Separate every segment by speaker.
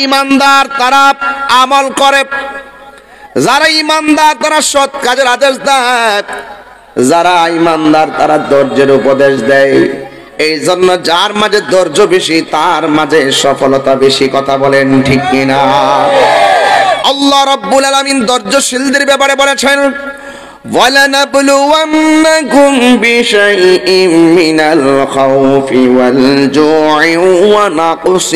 Speaker 1: ঈমানদার তারা আমল করে, যারা ঈমানদার তারা সৎ কাজের আদেশ দেয়, যারা ঈমানদার তারা ধৈর্যের উপদেশ দেয়। এই জন্য যার মাঝে ধৈর্য বেশি তার মাঝে সফলতা বেশি। কথা বলেন ঠিক কিনা? আল্লাহ রাব্বুল আলামিন ধৈর্যশীলদের ব্যাপারে বলেছেন, وَلَنَبْلُوَنَّكُمْ بِشَيْءٍ مِّنَ الْخَوْفِ وَالْجُوعِ وَنَقْصٍ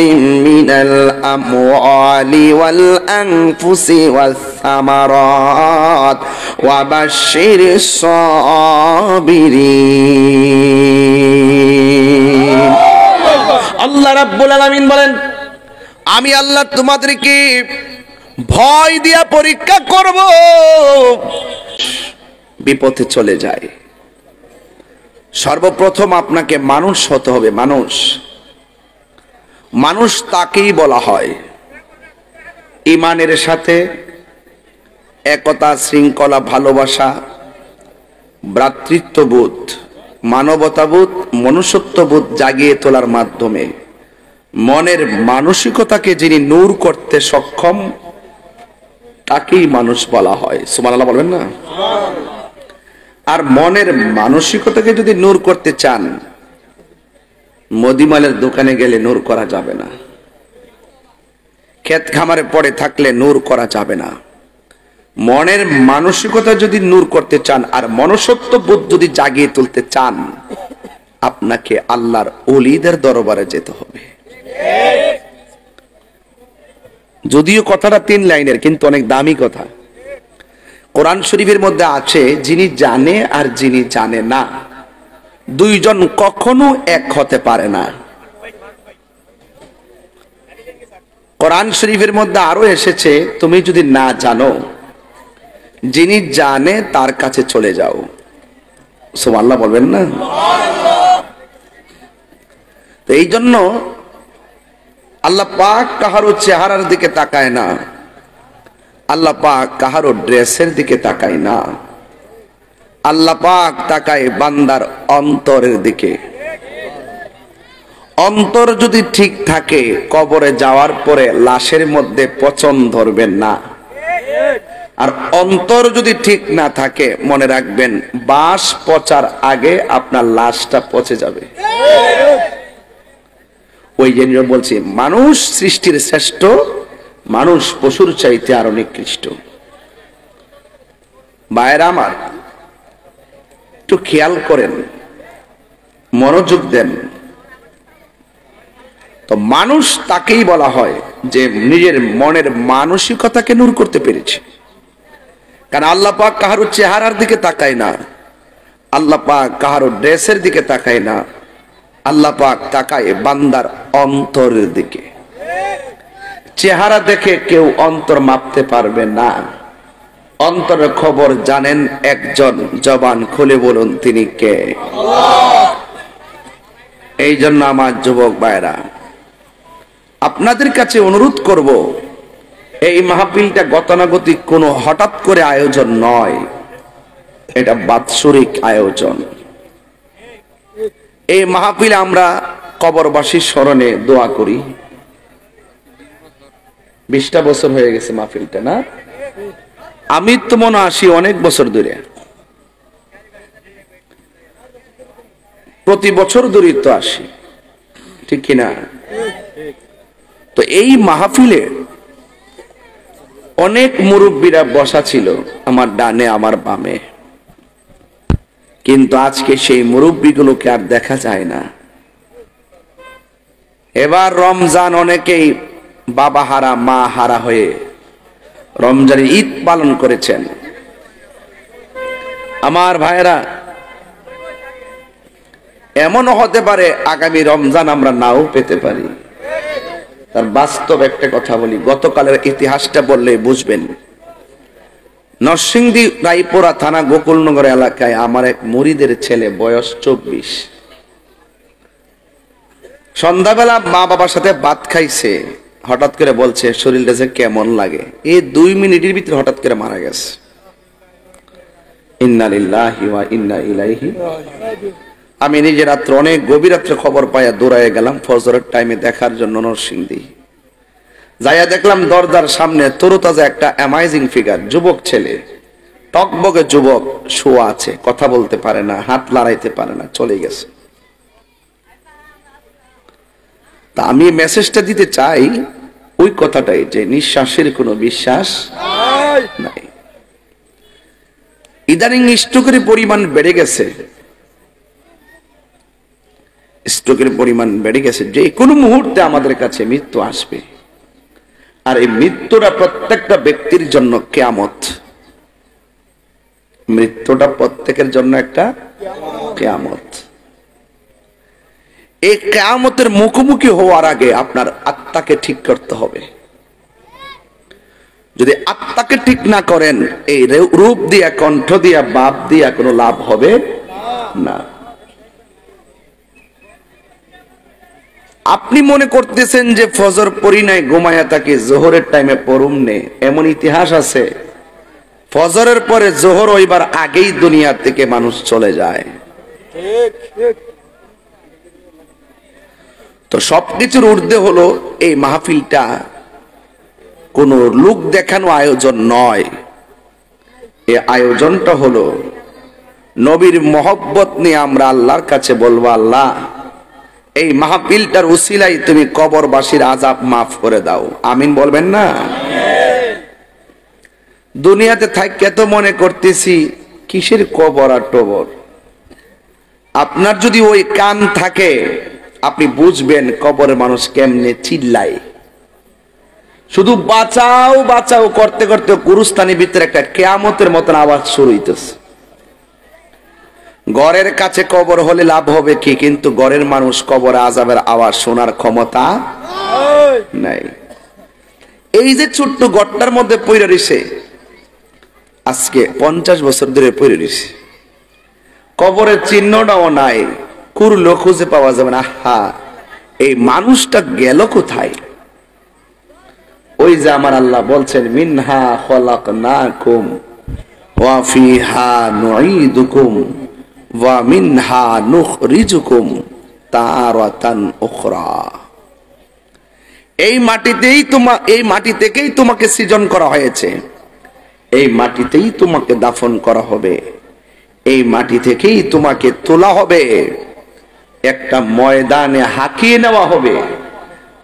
Speaker 1: مِّنَ الْأَمْوَالِ وَالْأَنفُسِ وَالثَّمَرَاتِ وَبَشِّرِ الصَّابِرِينَ। আল্লাহ রাব্বুল আলামিন বলেন, আমি আল্লাহ তোমাদেরকে ভয় দিয়া পরীক্ষা করব, বিপথে চলে যায়। সর্বপ্রথম আপনাকে মানুষ হতে হবে। মানুষ তাকেই বলা হয় ঈমানের সাথে একতা, শৃঙ্খলা, ভালোবাসা, ভ্রাতৃত্ববোধ, মানবতাবোধ, মনুষ্যত্ববোধ জাগিয়ে তোলার মাধ্যমে মনের মানসিকতাকে যিনি নূর করতে সক্ষম তাকেই মানুষ বলা হয়। সুবহানাল্লাহ বলবেন না? আর মনের মানসিকতাকে যদি নূর করতে চান, মুদিমালের দোকানে গেলে নূর করা যাবে না, ক্ষেত খামারে পড়ে থাকলে নূর করা যাবে না। মনের মানসিকতা যদি নূর করতে চান আর মনুষ্যত্ব বোধ যদি জাগিয়ে তুলতে চান, আপনাকে আল্লাহর ওলিদের দরবারে যেতে হবে। যদিও কথাটা 3 লাইনের, কিন্তু অনেক দামি কথা। কোরআন শরীফের মধ্যে আছে, যিনি জানে আর যিনি জানে না, দুইজন কখনো এক হতে পারে না। কোরআন শরীফের মধ্যে আরো এসেছে, তুমি যদি না জানো, যিনি জানে তার কাছে চলে যাও। সুবহানাল্লাহ বলবেন না? তো এই জন্য আল্লাহ পাক কাহারো চেহারার দিকে তাকায় না, আল্লাহ পাক কাহারো ড্রেসের দিকে তাকায় না, আল্লাহ পাক তাকায় বান্দার অন্তরের দিকে। অন্তর যদি ঠিক থাকে, কবরে যাওয়ার পরে লাশের মধ্যে পচন ধরবেন না। আর অন্তর যদি ঠিক না থাকে, মনে রাখবেন বাঁশ পচার আগে আপনার লাশটা পচে যাবে। ওই জন্য বলছি, মানুষ সৃষ্টির শ্রেষ্ঠ, মানুষ পশুর চাইতে আরো নিকৃষ্ট। ভাইরা আমার, একটু খেয়াল করেন, মনোযোগ দেন। তো মানুষ তাকেই বলা হয় যে নিজের মনের মানসিকতাকে নূর করতে পেরেছে। কারণ আল্লাহ পাক কাহারো চেহারার দিকে তাকায় না, আল্লাহ পাক কাহারো ড্রেসের দিকে তাকায় না, আল্লাহ পাক তাকায় বান্দার অন্তরের দিকে। চেহারা দেখে কেউ অন্তর মাপতে পারবে না। অন্তরের খবর জানেন একজন, জবান খুলে বলুন তিনি কে? আল্লাহ। এই জন্য আমার যুবক ভাইরা, আপনাদের কাছে অনুরোধ করব, এই মাহফিলটা গতানুগতিক কোনো হঠাৎ করে আয়োজন নয়, এটা বাৎসরিক আয়োজন। এই মাহফিলে আমরা কবরবাসীর স্মরণে দোয়া করি। 20টা বছর হয়ে গেছে মাহফিলটা, না? আমি তো মনে আসি অনেক বছর ধরে, প্রতি বছর ধরে তো আসি, ঠিক কিনা? তো এই মাহফিলে অনেক মুরব্বীরা বসা ছিল, আমার ডানে আমার বামে, কিন্তু আজকে সেই মুরব্বীগুলোকে আর দেখা যায় না। এবার রমজান অনেকেই বাবা হারা মা হারা হয়ে রমজানের ঈদ পালন করেছেন। আমার ভাইরা, এমনও হতে পারে আগামী রমজান আমরা নাও পেতে পারি। তার বাস্তব একটা কথা বলি, গতকালের ইতিহাসটা বললে বুঝবেন। নরসিংদী রায়পুরা থানা গোকুলনগর এলাকায় আমার এক মুরিদের ছেলে, বয়স 24, সন্ধ্যাবেলা মা বাবার সাথে ভাত খাইছে, হঠাৎ করে বলছে শরীরটা যে কেমন লাগে। এই 2 মিনিটের ভিতরে হঠাৎ করে মারা গেছে। ইন্না লিল্লাহি ওয়া ইন্না ইলাইহি। আমি নিজে রাত্রে অনেক গভীর রাত্রে খবর পাইয়া দৌড়ায় গেলাম ফজরের টাইমে দেখার জন্য নরসিংদী। যাইয়া দেখলাম দরজার সামনে তরুতাজা একটা অ্যামাইজিং ফিগার, যুবক ছেলে, টকবগে যুবক, শোয়া আছে, কথা বলতে পারে না, হাত লড়াইতে পারে না, চলে গেছে। তা আমি মেসেজটা দিতে চাই ওই কথাটাই, যে নিঃশ্বাসের কোনো বিশ্বাস নাই। ইদানিং স্ট্রোকের পরিমাণ বেড়ে গেছে, স্ট্রোকের পরিমাণ বেড়ে গেছে। যে কোনো মুহূর্তে আমাদের কাছে মৃত্যু আসবে, আর এই মৃত্যুটা প্রত্যেকটা ব্যক্তির জন্য কিয়ামত। মৃত্যুটা প্রত্যেকের জন্য একটা কিয়ামত। এই কিয়ামতের মুখোমুখি হওয়ার আগে আপনার আত্মাকে ঠিক করতে হবে। যদি আত্মাকে ঠিক না করেন, এই রূপ দিয়া, কণ্ঠ দিয়া, বাপ দিয়া কোনো লাভ হবে না। আপনি মনে করতেছেন যে ফজর পড়ি নাই, ঘুমায়া থাকি, জোহরের টাইমে পড়ুম নে, এমন ইতিহাস আছে। ফজরের পরে জোহর হইবার আগেই দুনিয়া থেকে মানুষ চলে যায়। তো সবকিছুর ঊর্ধ্বে হলো এই মাহফিলটা কোন লোক দেখানো আয়োজন নয়। এই আয়োজনটা হলো নবীর মহব্বত নিয়ে আমরা আল্লাহর কাছে বলবো, আল্লাহ এই মাহফিলটার উসিলাই তুমি কবরবাসীর আযাব মাফ করে দাও। আমিন বলবেন না? দুনিয়াতে থাইকে তো মনে করতেছি কিসের কবর আর টবর। আপনার যদি ওই কান থাকে, আপনি বুঝবেন কবরের মানুষ কেমনে চিল্লায়। শুধু বাঁচাও বাঁচাও করতে করতে গুরুস্থানের ভিতরে একটা কিয়ামতের মতন আওয়াজ শুরু হইতেছে। ঘরের কাছে কবর হলে লাভ হবে কি, কিন্তু ঘরের মানুষ কবর আযাবের আওয়াজ শোনার ক্ষমতা নাই। এই যে ছোট্ট ঘরটার মধ্যে পইরা রইছে, আজকে 50 বছর ধরে পইরা রইছে, কবরের চিহ্নটাও নাই, কুরলো খুঁজে পাওয়া যাবে না। হা, এই মানুষটা গেল কোথায়? ওই যে আমার আল্লাহ বলছেন, মিনহা খলাকনাকুম ওয়া ফিহা নুঈদুকুম ওয়া মিনহা নুখরিজুকুম তারাতান উখরা। এই মাটি থেকেই তোমাকে সৃজন করা হয়েছে, এই মাটিতেই তোমাকে দাফন করা হবে, এই মাটি থেকেই তোমাকে তোলা হবে, একটা ময়দানে হাঁকিয়ে নেওয়া হবে।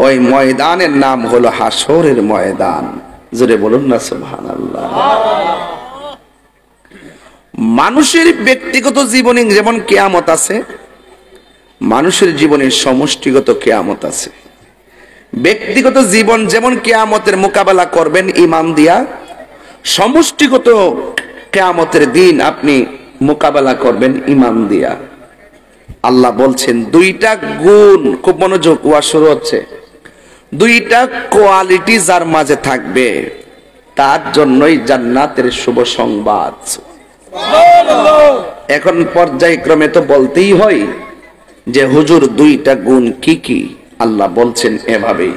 Speaker 1: ওই ময়দানের নাম হলো হাসরের ময়দান। জোরে বলুন না সুবহানাল্লাহ। মানুষের ব্যক্তিগত জীবনে যেমন কিয়ামত আছে, মানুষের জীবনের সমষ্টিগত কিয়ামত আছে। ব্যক্তিগত জীবন যেমন কিয়ামতের মোকাবেলা করবেন ঈমান দিয়া, সমষ্টিগত কিয়ামতের দিন আপনি মোকাবেলা করবেন ঈমান দিয়া। আল্লাহ বলছেন দুইটা গুণ, খুব মনোযোগ, ওয়া শুরু হচ্ছে, দুইটা কোয়ালিটি যার মাঝে থাকবে তার জন্যই জান্নাতের শুভ সংবাদ। এখন পর্যায়ক্রমে তো বলতেই হয় যে হুজুর দুইটা গুণ কি কি? আল্লাহ বলছেন এভাবেই,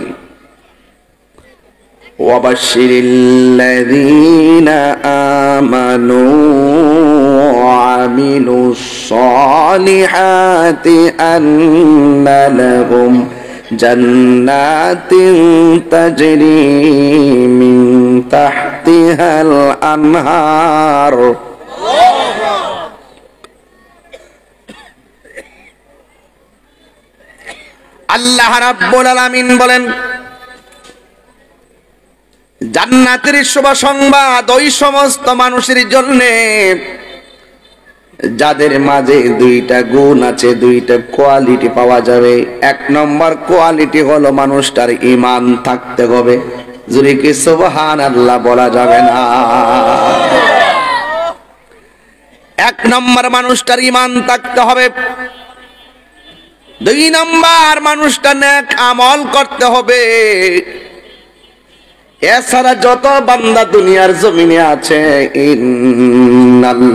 Speaker 1: ওয়াবাশশিরিল্লাযীনা আমানু ওয়া আমিলুস সালিহাতি আন্না লাহুম জান্নাতিন তাজরি মিন তাহতিহাল আনহার। আল্লাহ রাব্বুল আলামিন বলেন, জান্নাতের শুভ সংবাদ ওই সমস্ত মানুষের জন্য যাদের মাঝে দুইটা গুণ আছে, দুইটা কোয়ালিটি পাওয়া যাবে। এক নম্বর কোয়ালিটি হলো মানুষটার ঈমান থাকতে হবে। যদি কি সুবহানাল্লাহ বলা যাবে না? এক নম্বর মানুষটার ঈমান থাকতে হবে। দুই নম্বর মানুষটা নেক আমল করতে হবে। এছাড়া যত বান্দা দুনিয়ার জমিনে আছে, ইন্নাল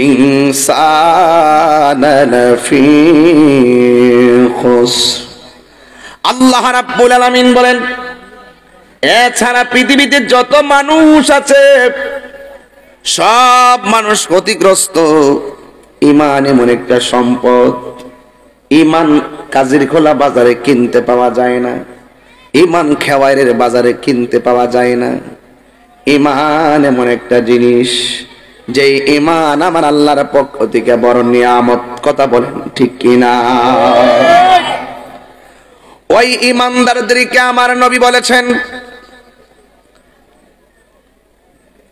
Speaker 1: ইনসানা লাফি খুসর, আল্লাহ রাব্বুল আলামিন বলেন, এছাড়া পৃথিবীতে যত মানুষ আছে সব মানুষ ক্ষতিগ্রস্ত। ঈমান এমন একটা সম্পদ, ঈমান কাজির খোলা বাজারে কিনতে পাওয়া যায় না। ইমান খেওয়াইরের বাজারে কিনতে পাওয়া যায় না। ইমান এমন একটা জিনিস, যে ইমান আমার আল্লাহর পক্ষ থেকে বড় নিয়ামত। কথা বলেন ঠিক কিনা? ওই ইমানদারদেরকে আমার নবী বলেছেন,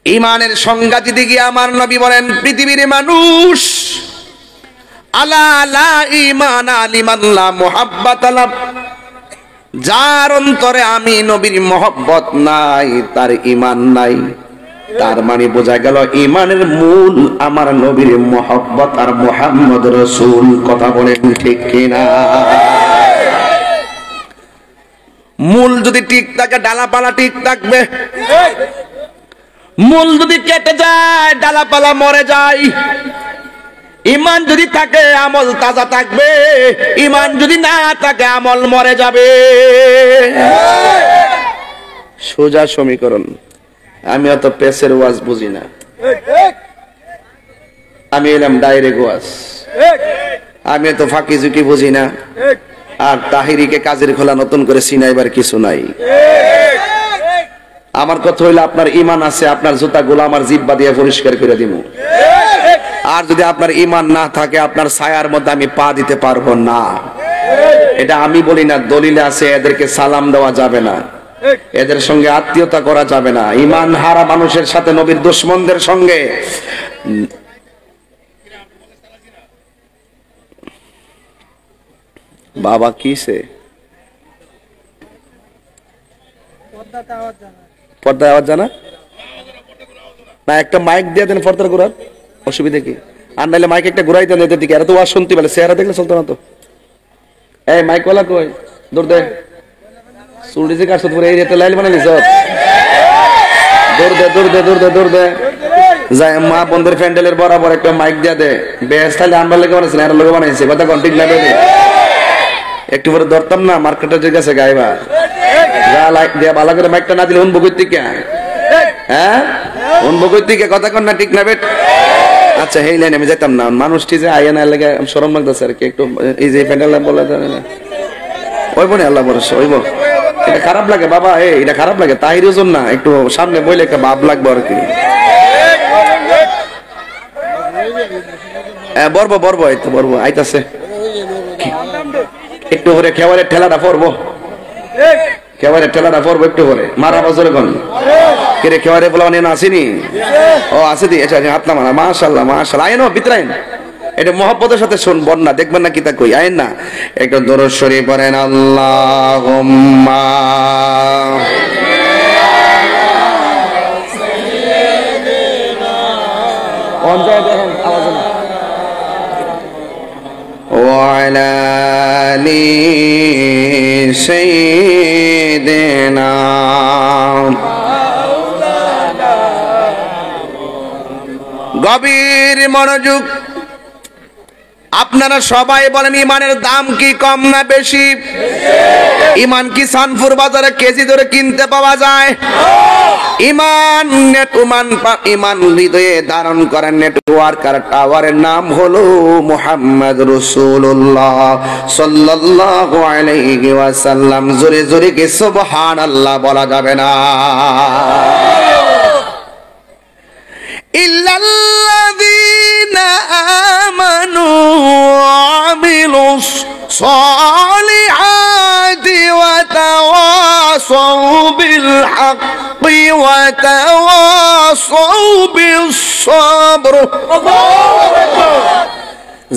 Speaker 1: ইমানের সংজ্ঞা দিতে গিয়ে আমার নবী বলেন, পৃথিবীর মানুষ আলা লা ঈমান লিমান লা মুহাব্বাত লা, যার অন্তরে আমি নবীর মহব্বত নাই তার ঈমান নাই। তার মানে বোঝা গেল ঈমানের মূল আমার নবীর মহব্বত আর মুহাম্মদ রাসূল। কথা বলেন ঠিক কিনা? মূল যদি ঠিক থাকে ডালাপালা ঠিক থাকবে, মূল যদি কেটে যায় ডালাপালা মরে যায়। ঈমান যদি থাকে আমল তাজা থাকবে, ঈমান যদি না থাকে আমল মরে যাবে। সোজা সমীকরণ। আমি অত পেসের ওয়াজ বুঝি না, আমি এলাম ডাইরেক্ট ওয়াজ। আমি এত ফাঁকি ঝুঁকি বুঝি না, আর তাহিরিকে কাজের খোলা নতুন করে চিনাইবার কিছু নাই। আমার কথা হইলো, আপনার ঈমান আছে, আপনার জুতাগুলো আমার জিহ্বা দিয়ে পরিষ্কার করে দিব। আর যদি আপনার ঈমান না থাকে, আপনার ছায়ার মধ্যে আমি পা দিতে পারবো না। এটা আমি বলি না, দলিলে আছে। এদেরকে সালাম দেওয়া যাবে না, এদের সঙ্গে আত্মীয়তা করা যাবে না। ঈমান হারা মানুষের সাথে, নবীর দুশমনদের সঙ্গে। বাবা কিসে পর্দায় আওয়াজ জানা না? একটা মাইক দিয়ে দেন পর্দার ঘোরার, অসুবিধা কি? আর নাইলে মাইক একটা ঘুরাই দেন এদের দিকে। এরা তো ওয়াজ শুনতে পারে, চেহারা দেখলে চলতো না তো। এই মাইকওয়ালা কই? দৌড় দে, চুড়ি যে কাটছ পুরো এরিয়াতে লাইল বানাই নিছ। দৌড় দে দৌড় দে দৌড় দে দৌড় দে, যাই মা বন্ধের প্যান্ডেলের বরাবর একটা মাইক দিয়ে দে। বেশ তাহলে আমরা লেগে বানাইছি না, এরা লোক বানাইছে। কথা কোন ঠিক না? একটু পরে ধরতাম না, মার্কেটের যে গেছে গাইবা যা লাইক দিয়ে ভালো করে মাইকটা না দিলে উনবো কই থেকে? হ্যাঁ উনবো কই থেকে? কথা কন না ঠিক না বেট? আচ্ছা এই লাইনে আমি যেতাম না। মানুষটি যে আইয়া না লাগে শরম লাগতেছে আর কি একটু। এই যে প্যান্ডেল বলে ওইব না, আল্লাহ ভরসা ওইব। এটা খারাপ লাগে বাবা, এটা খারাপ লাগে। তাহির ওজন না, একটু সামনে বইলে একটা ভাব লাগবে আর কি। বর্ব বর্ব এই তো বর্ব আইতাছে। একটু পরে খেওয়ারের ঠেলাটা পড়বো, খেওয়ারের ঠেলাটা পড়বো একটু পরে। মারা বছর কোন কে খেওয়ারে বলা মানে আসেনি? ও আছে দি। আচ্ছা হাত না মারা। মাশাআল্লাহ মাশাআল্লাহ। আইন ভিতরে আইন, এটা মহব্বতের সাথে শুনবন না, দেখবেন না কি তা কই। আইন না, একটু দরুদ শরীফ পড়েন। আল্লাহুম্মা অঞ্জয় দেখেন আওয়াজ না। ওয়ালা আলি সাইয়্যিদিনা, গভীর মনোযোগ। আপনারা সবাই বলেন ইমানের দাম কি কম না বেশি? ইমান কি সানপুর বাজারে কেজি ধরে কিনতে পাওয়া যায়? ইমান ইমান হৃদয়ে ধারণ করেন নেটওয়ার্ক আর টাওয়ারের নাম হলো মুহাম্মদ রাসূলুল্লাহ সাল্লাল্লাহু আলাইহি ওয়াসাল্লাম। জোরে জোরে কি সুবহানাল্লাহ বলা যাবে না? ইল্লাল্লাযীনা আমানু ওয়া আমিলুস সালিহাতি ওয়া তাওয়াসাউ বিল হাক্কি ওয়া তাওয়াসাউ বিস সাবর।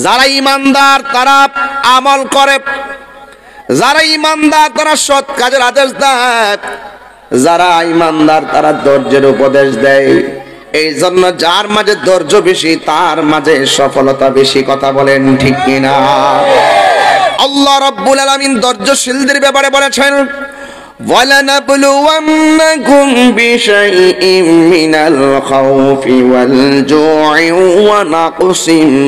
Speaker 1: যারা ঈমানদার তারা আমল করে, যারা ঈমানদার তারা সৎ কাজের আদেশ দেয়, যারা ঈমানদার তারা ধৈর্যের উপদেশ দেয়। এই জন্য যার মাঝে ধৈর্য বেশি তার মাঝে সফলতা বেশি। কথা বলেন ঠিক কিনা? আল্লাহ রাব্বুল আলামিন ধৈর্যশীলদের ব্যাপারে বলেছেন, وَلَنَبْلُوَنَّكُمْ بِشَيْءٍ مِّنَ الْخَوْفِ وَالْجُوعِ وَنَقْصٍ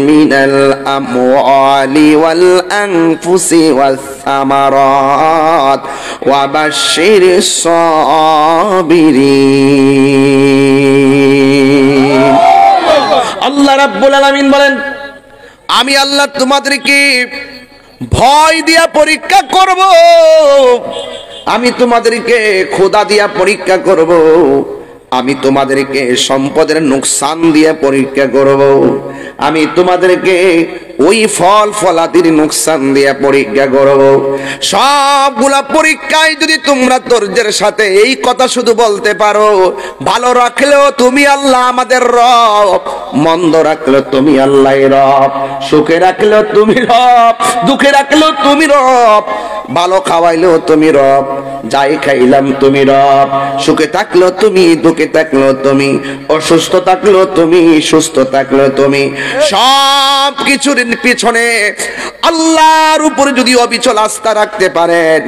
Speaker 1: مِّنَ الْأَمْوَالِ وَالْأَنفُسِ وَالثَّمَرَاتِ وَبَشِّرِ الصَّابِرِينَ। আল্লাহ রাব্বুল আলামিন বলেন, আমি আল্লাহ তোমাদেরকে ভয় দিয়া পরীক্ষা করব, আমি তোমাদেরকে খোদা দিয়া পরীক্ষা করব, আমি তোমাদেরকে সম্পদের নুকসান দিয়ে পরীক্ষা করব, আমি তোমাদেরকে ওই ফল ফলাদির নুকসান দিয়ে পরীক্ষা করব। সবগুলা পরীক্ষায় যদি তোমরা ধৈর্যের সাথে এই কথা শুধু বলতে পারো, ভালো রাখলেও তুমি আল্লাহ আমাদের রব, মন্দ রাখলেও তুমি আল্লাহ রব, সুখে রাখলেও তুমি রব, দুঃখে রাখলেও তুমি রব, ভালো খাওয়াইলেও তুমি রব, যাই খাইলাম তুমি রব, সুখে থাকলেও তুমি, দুঃখে থাকলেও তুমি, অসুস্থ থাকলেও তুমি, সুস্থ থাকলেও তুমি, সব কিছুর পিছনে আল্লাহর উপরে যদি অবিচল আস্থা রাখতে পারেন,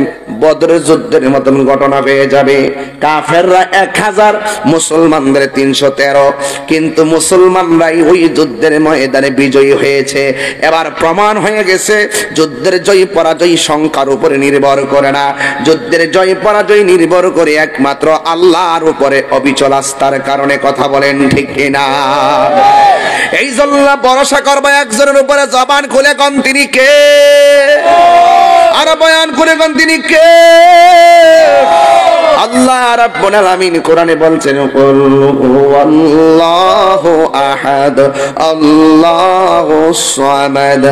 Speaker 1: বদরের যুদ্ধের মতন ঘটনা পেয়ে যাবে। কাফেররা 1000, মুসলমানদের 313, কিন্তু মুসলমানরাই ওই যুদ্ধের ময়দানে বিজয়ী হয়েছে। এবার প্রমাণ হয়ে গেছে যুদ্ধের জয় পরাজয় সংখ্যার উপরে নির্ভর করে না, যুদ্ধের জয় পরাজয় নির্ভর করে একমাত্র আল্লাহর উপরে অবিচল আস্থার কারণে। কথা বলেন ঠিক কিনা? এই জন্য ভরসা করবে একজনের উপরে, জবান খুলে কোন তিনি কে, আর বয়ান করে কোন তিনি কে? আল্লাহ রাব্বুল আলামিন কোরআনে বলছেন, কুল হুয়াল্লাহু আহাদ আল্লাহুস সামাদ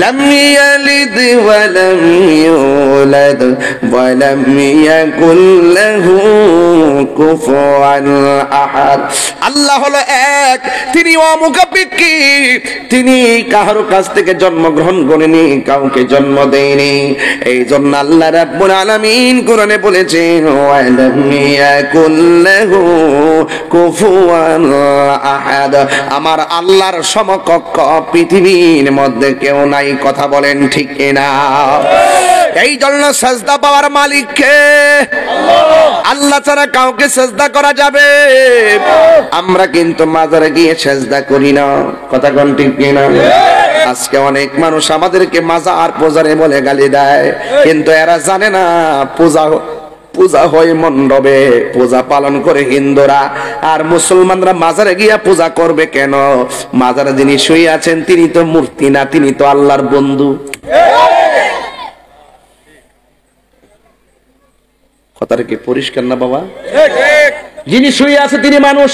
Speaker 1: লাম ইয়ালিদ ওয়া লাম ইউলাদ ওয়া লাম ইয়াকুল লাহু কুফুয়ান আহাদ। আল্লাহ হলো এক, তিনি অমুখাপেক্ষী, তিনি কারো কাছ থেকে জন্মগ্রহণ করেনি, কাউকে জন্ম দেয়নি। এই জন্য আল্লাহ রাব্বুল আলামিন কোরআনে বলেছেন, আমার আল্লাহর সমকক্ষ পৃথিবীর মধ্যে কেউ নাই। কথা বলেন ঠিক কিনা? এই জন্য সাজদা পাওয়ার মালিক কে? আল্লাহ ছাড়া কাউকে সাজদা করা যাবে? আমরা কিন্তু মাজারে গিয়ে সাজদা করি না। কথা কোন ঠিক কিনা? আজকে অনেক মানুষ আমাদেরকে মাজার পূজারে বলে গালি দেয়, কিন্তু এরা জানে না পূজা হয় মণ্ডপে, পূজা পালন করে হিন্দুরা, আর মুসলমানরা মাজারে গিয়া পূজা করবে কেন? মাজারে যিনি শুয়ে আছেন তিনি তো মূর্তি না, তিনি তো আল্লাহর বন্ধু। কথাটা কি পরিষ্কার না বাবা? যিনি শুয়ে আছে তিনি মানুষ,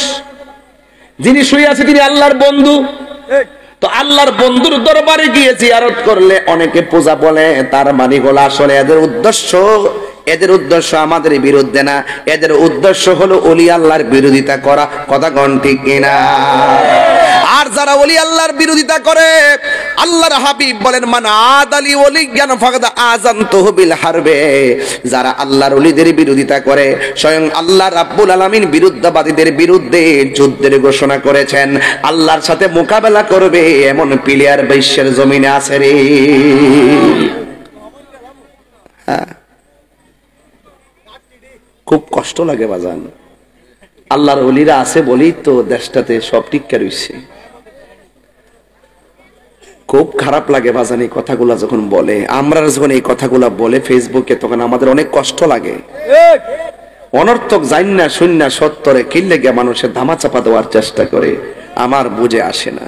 Speaker 1: যিনি শুয়ে আছে তিনি আল্লাহর বন্ধু। তো আল্লাহর বন্ধুর দরবারে গিয়ে জিয়ারত করলে অনেকে পূজা বলে, তার মানে হলো আসলে এদের উদ্দেশ্য আমাদের বিরুদ্ধে না, এদের উদ্দেশ্য হলো ওলি আল্লাহর বিরোধিতা করা। কথা কোন ঠিক কিনা? আর যারা ওলি আল্লাহর বিরোধিতা করে, আল্লাহর হাবিব বলেন, মান আদালি ওলিয়ান ফাকাদ আযানতুহু বিল হারবে। যারা আল্লাহর ওলিদের বিরোধিতা করে, স্বয়ং আল্লাহ রাব্বুল আলামিন বিরুদ্ধবাদীদের বিরুদ্ধে যুদ্ধের ঘোষণা করেছেন। আল্লাহর সাথে মোকাবেলা করবে এমন প্লেয়ার বিশ্বের জমিনে আছে রে। খুব কষ্ট লাগে বাজান, আল্লাহর ওলিরা আছে বলেই তো দেশটাতে সব টিক্কা রইছে। খুব খারাপ লাগে বাজান এই কথাগুলা যখন বলে, আমরা যখন এই কথাগুলা বলে ফেসবুকে, তখন আমাদের অনেক কষ্ট লাগে। অনর্থক জাইন্না শূন্যা সত্তরে কিল্লে গিয়ে মানুষের ধামাচাপা দেওয়ার চেষ্টা করে, আমার বুঝে আসে না।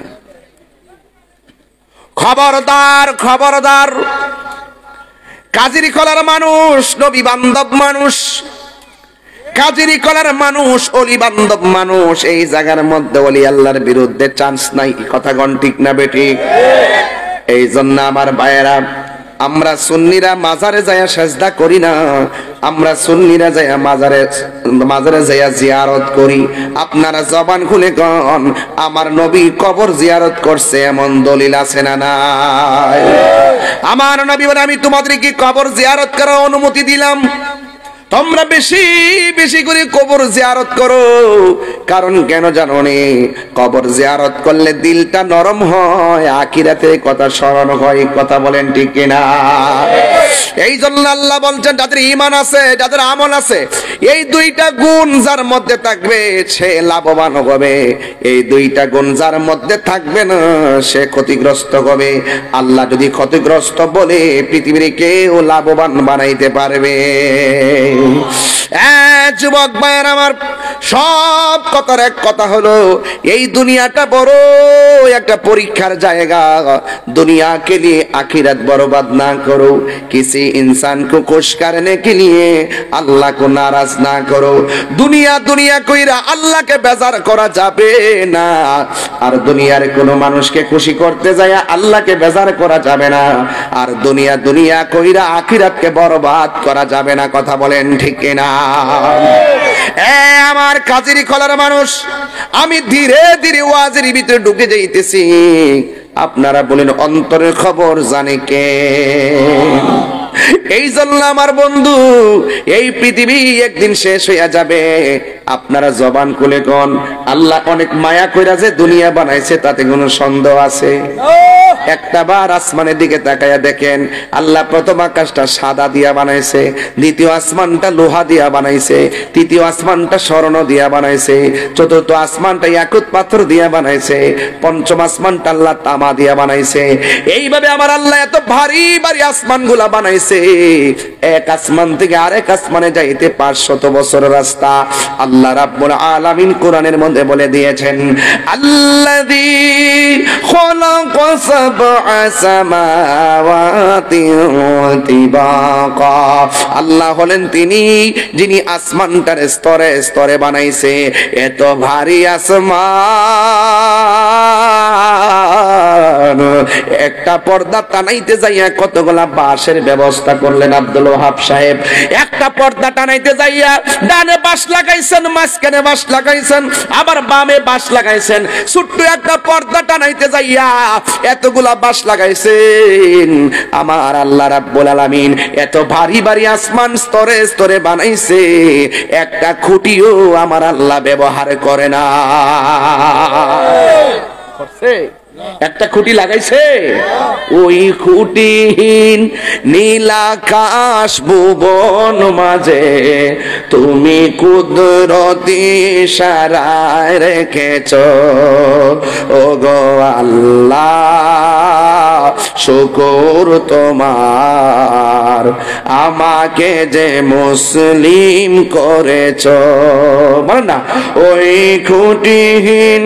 Speaker 1: খবরদার খবরদার, কাজিরি কলার মানুষ নবী বান্ধব মানুষ, কাজিরি কলার মানুষ অলি বান্ধব মানুষ, এই জায়গার মধ্যে অলি আল্লাহর বিরুদ্ধে চান্স নাই। কথা কোন ঠিক না বেঠিক? এই জন্য আমার ভাইয়েরা, আমরা সুন্নিরা মাজারে যায়া সাজদা করি না, আমরা সুন্নিরা যায়া মাজারে যায়া জিয়ারত করি। আপনারা জবান খুলে কোন, আমার নবী কবর জিয়ারত করছে এমন দলিল আছে না নাই? আমার নবী বলে, আমি তোমাদেরকে কবর জিয়ারত করার অনুমতি দিলাম, তোমরা বেশি বেশি করে কবর জিয়ারত করো। কারণ কেন জানো নি? কবর জিয়ারত করলে দিলটা নরম হয়, আখিরাতে কথা স্মরণ হয়। কথা বলেন ঠিক কিনা? এই জন্য আল্লাহ বলছেন, যাদের ঈমান আছে, যাদের আমল আছে, এই দুইটা গুণ যার মধ্যে থাকবে সে লাভবান হবে। এই দুইটা গুণ যার মধ্যে থাকবে না সে ক্ষতিগ্রস্ত হবে। আল্লাহ যদি ক্ষতিগ্রস্ত বলে, পৃথিবীর কেউ লাভবান বানাইতে পারবে? যুবক ভাইয়ের আমার, সব কথার এক কথা হলো, এই দুনিয়াটা বড় একটা পরীক্ষার জায়গা। दुनिया के लिए आखिरत बर्बाद ना करो, किसी इंसान को खुश करने के लिए अल्लाह को नाराज ना करो। दुनिया दुनिया কইরা আল্লাহকে বেজার করা যাবে না, আর দুনিয়ার কোন মানুষকে খুশি করতে যায় আল্লাহকে বেজার করা যাবে না, আর দুনিয়া দুনিয়া কইরা আখিরাতকে বরবাদ করা যাবে না। কথা বলেন ঠিক কিনা? আমার কাজেরি খোলার মানুষ, আমি ধীরে ধীরে ওয়াজের ভিতরে ঢুকে যাইতেছি। আপনারা বলেন অন্তরের খবর জানে কে? এই জন্য আমার বন্ধু, এই পৃথিবী একদিন শেষ হইয়া যাবে। আপনারা জবান খুলে কোন আল্লাহ অনেক মায়া কইরা যে দুনিয়া বানাইছে, তাতে কোনো সন্দেহ আছে? একটা বার আসমানের দিকে তাকায়া দেখেন, আল্লাহ প্রথম আকাশটা সাদা দিয়া বানাইছে, দ্বিতীয় আসমানটা লোহা দিয়া বানাইছে, তৃতীয় আসমানটা স্বর্ণ দিয়া বানাইছে, চতুর্থ আসমানটা ইয়াকুত পাথর দিয়া বানাইছে, পঞ্চম আসমানটা আল্লাহ তামা দিয়া বানাইছে। এইভাবে আমার আল্লাহ এত ভারী ভারী আসমানগুলা বানাইছে, এক আসমান থেকে আরেক আসমানে যাইতে 500 বছরের রাস্তা। আল্লাহ রাব্বুল আলামিন কোরআনের মধ্যে বলে দিয়েছেন, আল্লাযী খালাকা সাবআ সামাওয়াতি তিবাকা। আল্লাহ হলেন তিনি যিনি আসমানটার স্তরে স্তরে বানাইছে। এত ভারী আসমান, একটা পর্দা টানাইতে যাইয়া কতগুলা বাঁশের ব্যবস্থা করলেন আব্দুল ওয়াহাব সাহেব। একটা পর্দা টানাইতে যাইয়া ডানে বাঁশ লাগাইছেন, মাঝখানে বাঁশ লাগাইছেন, আবার বামে বাঁশ লাগাইছেন। ছোট্ট একটা পর্দা টানাইতে যাইয়া এতগুলা বাঁশ লাগাইছেন। আমার আল্লাহ রাব্বুল আলামিন এত ভারী ভারী আসমান স্তরে স্তরে বানাইছে, একটা খুঁটিও আমার আল্লাহ ব্যবহার করে না। একটা খুঁটি লাগাইছে, ওই খুঁটিহীন নীলাকাশ ভুবন মাঝে তুমি কুদরতি ইশারায় রেখেছ। ও গো আল্লাহ শুকর তোমার, আমাকে যে মুসলিম করেছ। বলেন না, ওই খুঁটিহীন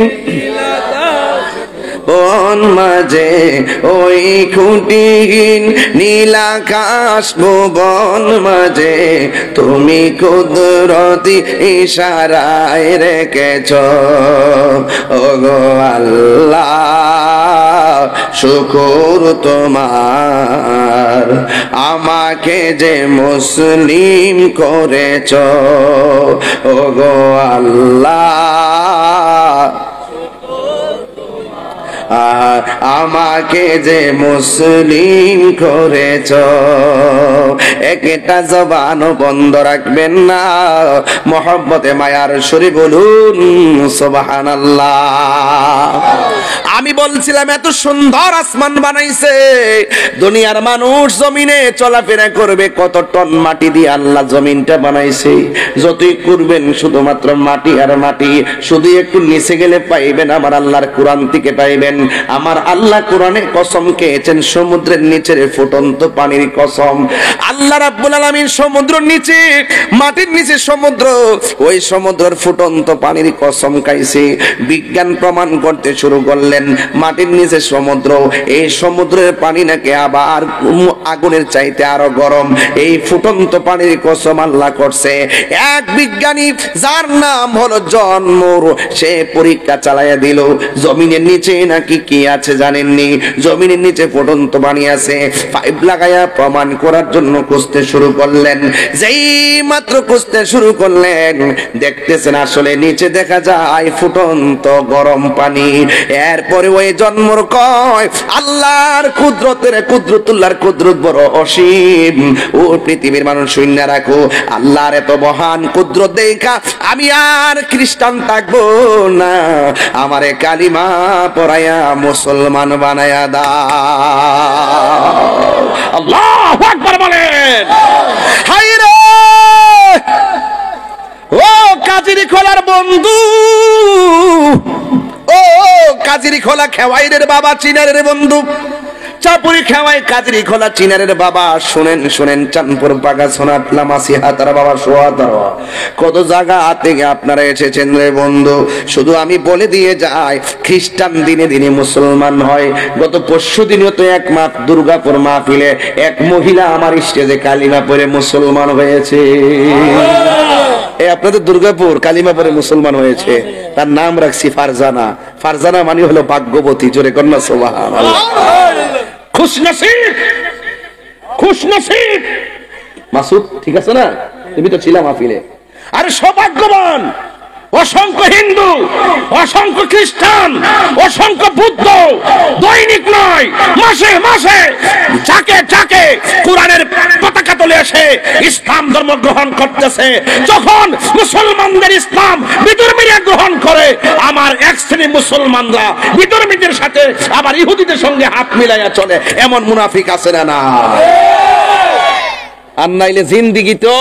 Speaker 1: বন মাঝে, ওই খুঁটিহীন নীলাকাশ ভুবন মাঝে তুমি কুদরতি ইশারায় রেখেছ। ও গো আল্লাহ শুকর তোমার, আমাকে যে মুসলিম করেছ। ও গো আল্লাহ আমাকে যে মুসলিম করেছ। একটা জবান বন্ধ রাখবেন না, মহব্বতে মায়ার সুরে বলুন সুবহানাল্লাহ। আমি বলছিলাম এত সুন্দর আসমান বানাইছে, দুনিয়ার মানুষ জমিনে চলাফেরা করবে কত টন মাটি দিয়ে আল্লাহ জমিনটা বানাইছে। যতই করবেন শুধুমাত্র মাটি আর মাটি, শুধু একটু নিচে গেলে পাইবেন আমার আল্লাহর কোরআন থেকে পাইবেন। আমার আল্লাহ কোরআনে কসম খেয়েছেন, সমুদ্রের নিচের ফুটন্ত পানির কসম। আল্লাহ রাব্বুল আলামিন সমুদ্রের নিচে, মাটির নিচে সমুদ্র, ওই সমুদ্রের ফুটন্ত পানির কসম খাইছে। বিজ্ঞান প্রমাণ করতে শুরু করলেন, মাটির নিচে সমুদ্র, এই সমুদ্রের পানি নাকি আবার আগুনের চাইতে আরো গরম। এই ফুটন্ত পানির কসম আল্লাহ করছে। এক বিজ্ঞানী যার নাম হলো জন মুর, সে পরীক্ষা চালাইয়া দিল জমিনের নিচে নাকি কি আছে জানেননি? জমিনের নিচে ফুটন্ত পানি আছে। পাইপ লাগাইয়া প্রমাণ করার জন্য খুঁজতে শুরু করলেন। যেই মাত্র খুঁজতে শুরু করলেন, দেখতেছেন আসলে নিচে দেখা যায় ফুটন্ত গরম পানি। এরপরে ওই জন্মর কয়, আল্লাহর কুদরতের কুদরতুল্লাহর কুদরত বড় অসীম। ও পৃথিবীর মানুষ শুনে রাখো, আল্লাহর এত মহান কুদরত দেখা আমি আর খ্রিস্টান থাকবো না, আমারে কালিমা পড়ায়া মুসলমান বানায়া দাও। আল্লাহু আকবার বলেন। হায় রে ও কাজিরি খোলার বন্ধু, ও কাজিরি খোলা খেওয়াইরের বাবা চিনারের বন্ধু, চাপুরি খাওয়ায় কাজরি খোলা চিনারের বাবা। শুনেন শুনেন, চাঁদপুর পাকা সোনাতলা মাসি হাতারা বাবা সোহাতারা, কত জায়গা থেকে আপনারা এসেছেন রে বন্ধু। শুধু আমি বলে দিয়ে যাই, খ্রিস্টান দিনে দিনে মুসলমান হয়। গত পরশু দিনও তো এক মাস দুর্গাপুর মাহফিলে এক মহিলা আমার স্টেজে কালিমা পড়ে মুসলমান হয়েছে। আপনাদের দুর্গাপুর কালিমা পড়ে মুসলমান হয়েছে, তার নাম রাখছি ফারজানা। ফারজানা মানে হলো ভাগ্যবতী। জোরে কন্যা সুবহানাল্লাহ। খুশনসিব, খুশনসিব মাসুদ, ঠিক আছে না? তুমি তো ছিলাম মাহফিলে। আরে সৌভাগ্যবান অসংখ্য হিন্দু, অসংখ্য খ্রিস্টান, অসংখ্য বুদ্ধ দৈনিক নয় মাসে মাসে যাকে যাকে কোরআনের পতাকা তুলে এসে ইসলাম ধর্ম গ্রহণ করতেছে। যখন মুসলমানদের ইসলাম বিধর্মীরা গ্রহণ করে, আমার এক শ্রেণী মুসলমানরা বিধর্মীদের সাথে আবার ইহুদিদের সঙ্গে হাত মিলাইয়া চলে। এমন মুনাফিক আছে না? না। আর নাইলে জিন্দিগি তো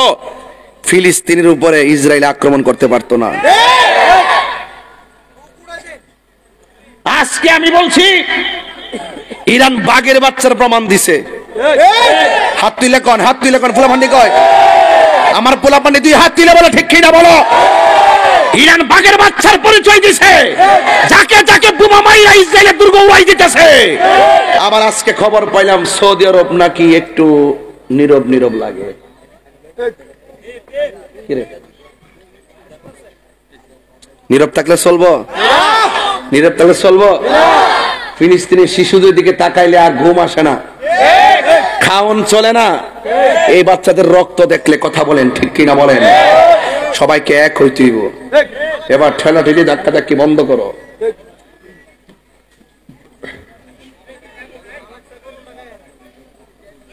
Speaker 1: ফিলিস্তিনের উপরে ইসরায়েল আক্রমণ করতে পারতো না। আজকে আমি বলছি, ইরান বাঘের বাচ্চার প্রমাণ দিছে। হাত তুলে কোন, হাত তুলে কোন, পোলাপান্ডি কয় আমার পোলাপান্ডি, তুই হাত তুলে বলো, ঠিক কিনা বলো। ইরান বাঘের বাচ্চার পরিচয় দিছে, যাকে যাকে বোমা মাইরা ইসরায়েলের দুর্গ উড়াই দিতেছে। আবার আজকে খবর পাইলাম সৌদি আরব নাকি একটু নীরব নীরব লাগে। নীরব থাকলে চলবো? নীরব থাকলে চলবো? ফিলিস্তিনের শিশুদের দিকে তাকাইলে আর ঘুম আসে না, খাওন চলে না। এই বাচ্চাদের রক্ত দেখলে কথা বলেন, ঠিক কিনা বলেন? সবাইকে এক হইতে হইব। এবার ঠেলা ঠেলি ধাক্কা ধাক্কি বন্ধ করো।